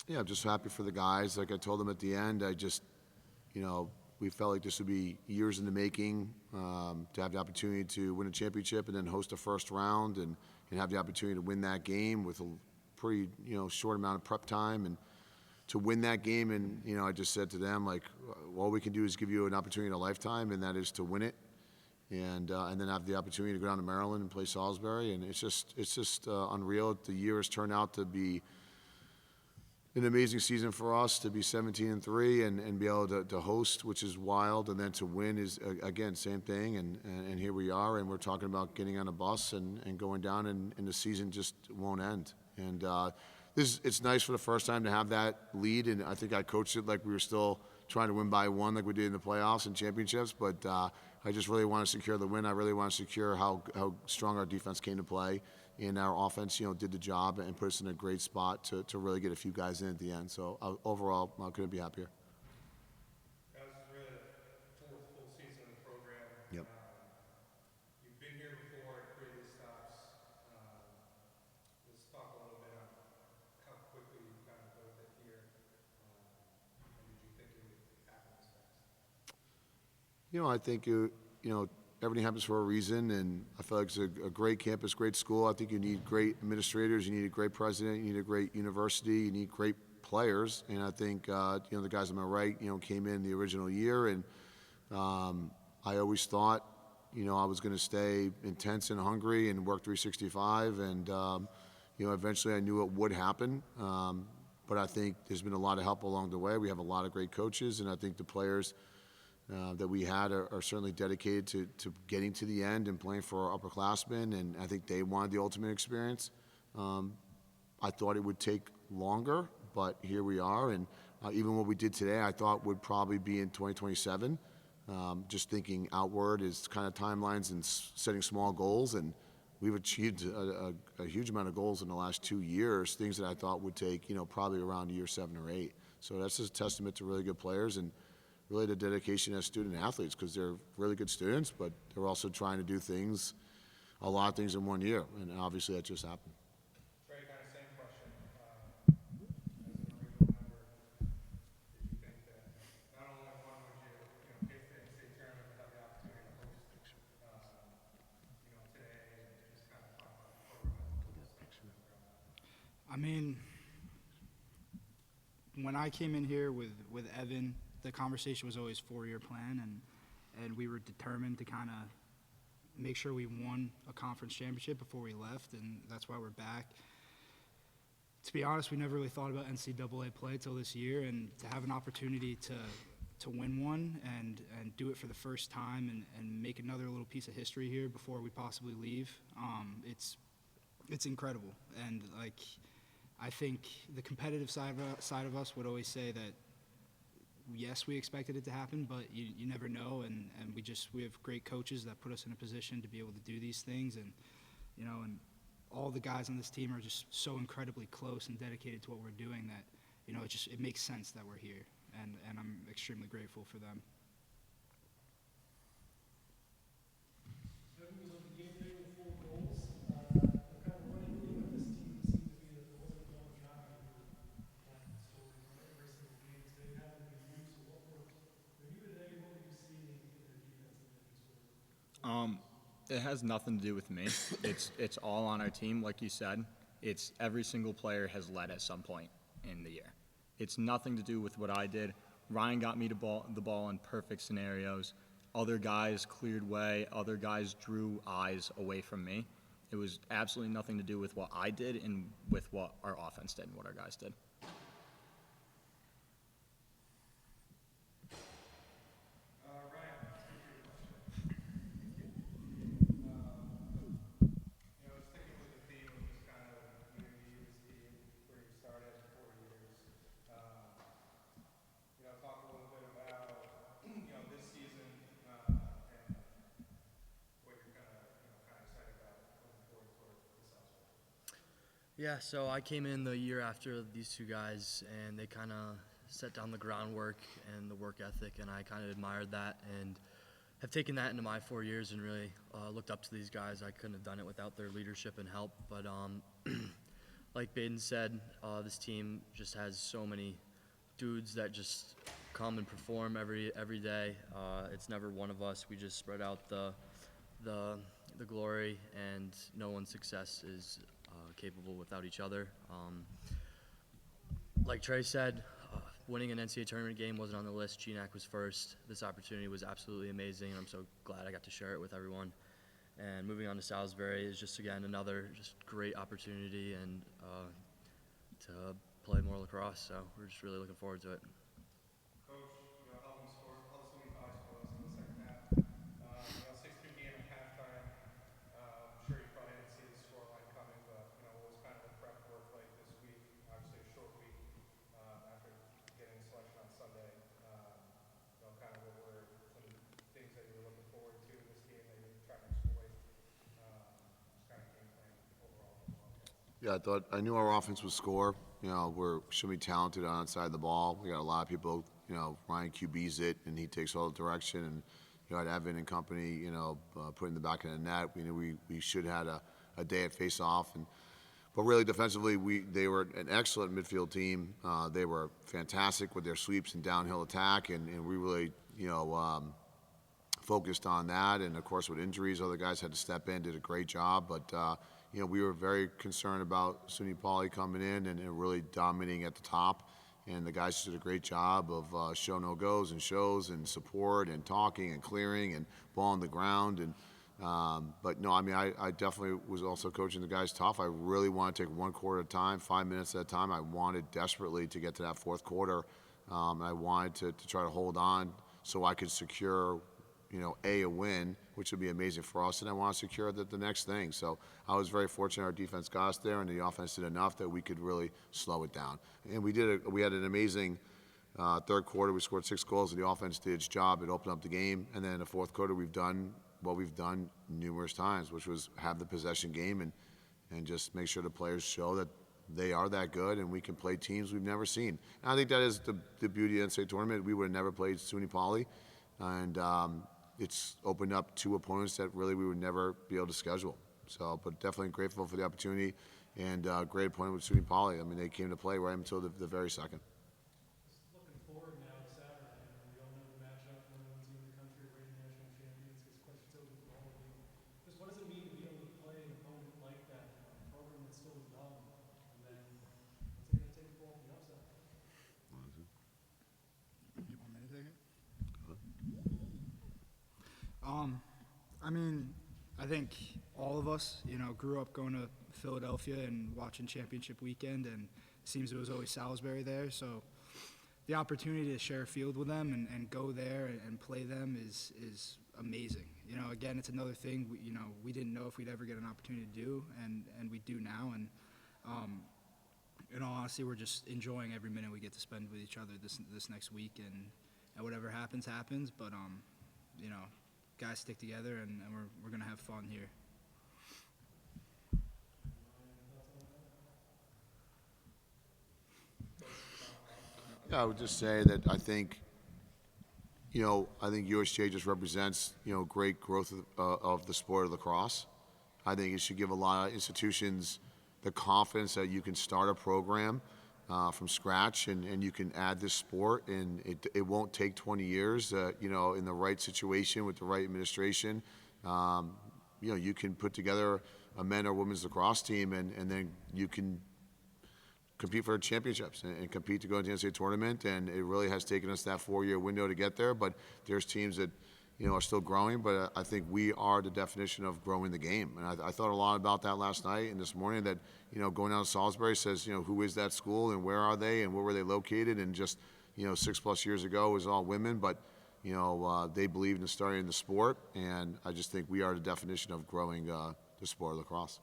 Yeah, I'm just happy for the guys. Like I told them at the end, we felt like this would be years in the making, to have the opportunity to win a championship and then host a first round and have the opportunity to win that game with a pretty, short amount of prep time and to win that game. And, I just said to them, like, all we can do is give you an opportunity in a lifetime, and that is to win it. And then have the opportunity to go down to Maryland and play Salisbury. And it's just unreal. The year has turned out to be an amazing season for us, to be 17-3 and be able to host, which is wild, and then to win is, again, same thing, and here we are, and we're talking about getting on a bus and going down, and the season just won't end. And it's nice for the first time to have that lead, and I think I coached it like we were still trying to win by one like we did in the playoffs and championships, but I just really want to secure the win. I really want to secure how strong our defense came to play. And our offense, did the job and put us in a great spot to really get a few guys in at the end. So overall, I couldn't be happier. That was really the fourth full season of the program. Yep. You've been here before at previous stops. Let's talk a little bit on how quickly you kind of built it here. And did you think it would happen this fast? I think everything happens for a reason, and I feel like it's a great campus, great school. I think you need great administrators, you need a great president, you need a great university, you need great players. And I think the guys on my right, came in the original year, and I always thought, I was going to stay intense and hungry and work 365, and eventually I knew it would happen. But I think there's been a lot of help along the way. We have a lot of great coaches, and I think the players that we had are certainly dedicated to getting to the end and playing for our upperclassmen, and I think they wanted the ultimate experience. I thought it would take longer, but here we are, and even what we did today I thought would probably be in 2027. Just thinking outward is kind of timelines and setting small goals, and we've achieved a huge amount of goals in the last 2 years, things that I thought would take, probably around year 7 or 8. So that's just a testament to really good players and really the dedication as student athletes, because they're really good students, but they're also trying to do a lot of things in 1 year, and obviously that just happened. Trey, kind of same question. As an original member, did you think that not only one would you, get to the NCAA tournament but have the opportunity to host, today, and just kind of talk about the program as a whole? I mean, when I came in here with Evan, the conversation was always 4-year plan, and we were determined to kind of make sure we won a conference championship before we left, and that's why we're back. To be honest, we never really thought about NCAA play till this year, and to have an opportunity to win one and do it for the first time and make another little piece of history here before we possibly leave, it's incredible. And I think the competitive side of us would always say that yes, we expected it to happen, but you never know, and we have great coaches that put us in a position to be able to do these things, and and all the guys on this team are just so incredibly close and dedicated to what we're doing that it makes sense that we're here, and I'm extremely grateful for them. It has nothing to do with me. It's all on our team, like you said. It's every single player has led at some point in the year. It's nothing to do with what I did. Ryan got me the ball in perfect scenarios. Other guys cleared way. Other guys drew eyes away from me. It was absolutely nothing to do with what I did and with what our offense did and what our guys did. Yeah, so I came in the year after these two guys, and they kind of set down the groundwork and the work ethic, and I kind of admired that and have taken that into my 4 years and really looked up to these guys. I couldn't have done it without their leadership and help, but like Baden said, this team just has so many dudes that just come and perform every day. It's never one of us. We just spread out the glory, and no one's success is capable without each other. Like Trey said, winning an NCAA tournament game wasn't on the list. GNAC was first. This opportunity was absolutely amazing, and I'm so glad I got to share it with everyone. And moving on to Salisbury is just, again, another just great opportunity and to play more lacrosse. So we're just really looking forward to it. Coach, how the SUNY Poly scoreless in the second half. 6-2 game at halftime. I'm sure you probably didn't see the scoreline coming, but what was kind of the prep work like this week? Obviously a short week after getting selection on Sunday. Kind of what were some things that you were looking forward to this game that you were trying to exploit? Just kind of game plan overall. Yeah, I knew our offense would score. We're extremely talented on outside the ball. We got a lot of people. Ryan QB's it, and he takes all the direction. And had Evan and company, putting the back of the net. We knew we should have had a day at face-off. But really defensively, they were an excellent midfield team. They were fantastic with their sweeps and downhill attack, and we really, focused on that. And of course, with injuries, other guys had to step in, did a great job. But we were very concerned about SUNY Poly coming in and really dominating at the top. And the guys did a great job of show no goes and shows and support and talking and clearing and ball on the ground. And but no, I definitely was also coaching the guys tough. I really wanted to take one quarter at a time, 5 minutes at a time. I wanted desperately to get to that fourth quarter. I wanted to try to hold on so I could secure, a win, which would be amazing for us, and I want to secure the next thing. So I was very fortunate our defense got us there, and the offense did enough that we could really slow it down. And we had an amazing third quarter. We scored 6 goals, and the offense did its job. It opened up the game. And then in the fourth quarter, we've done what we've done numerous times, which was have the possession game and just make sure the players show that they are that good and we can play teams we've never seen. And I think that is the beauty of the NCAA tournament. We would have never played SUNY Poly, and it's opened up 2 opponents that really we would never be able to schedule. So, but definitely grateful for the opportunity, and great opponent with SUNY Poly. They came to play right until the very second. Looking forward now to Saturday, we all know the matchup, number 1 team in the country, reigning national champions. This question's open for all of you. Just what does it mean to be able to play an opponent like that, a program that's still young, and then what's it going to take to pull off the upset? You want me to take it? I think all of us, grew up going to Philadelphia and watching championship weekend, and it seems it was always Salisbury there. So the opportunity to share a field with them and go there and play them is amazing. Again, it's another thing we didn't know if we'd ever get an opportunity to do, and we do now. And in all honesty, we're just enjoying every minute we get to spend with each other this next week, and whatever happens. But guys stick together, and we're gonna have fun here. Yeah, I would just say that I think USJ just represents, great growth of the sport of lacrosse. I think it should give a lot of institutions the confidence that you can start a program from scratch and you can add this sport, and it won't take 20 years, in the right situation with the right administration. You can put together a men or women's lacrosse team, and then you can compete for championships and compete to go into the NCAA tournament. And it really has taken us that 4-year window to get there, but there's teams that are still growing. But I think we are the definition of growing the game, and I thought a lot about that last night and this morning, that going down to Salisbury says, who is that school and where are they and where were they located, and just 6+ years ago it was all women, but they believed in starting the sport, and I just think we are the definition of growing the sport of lacrosse.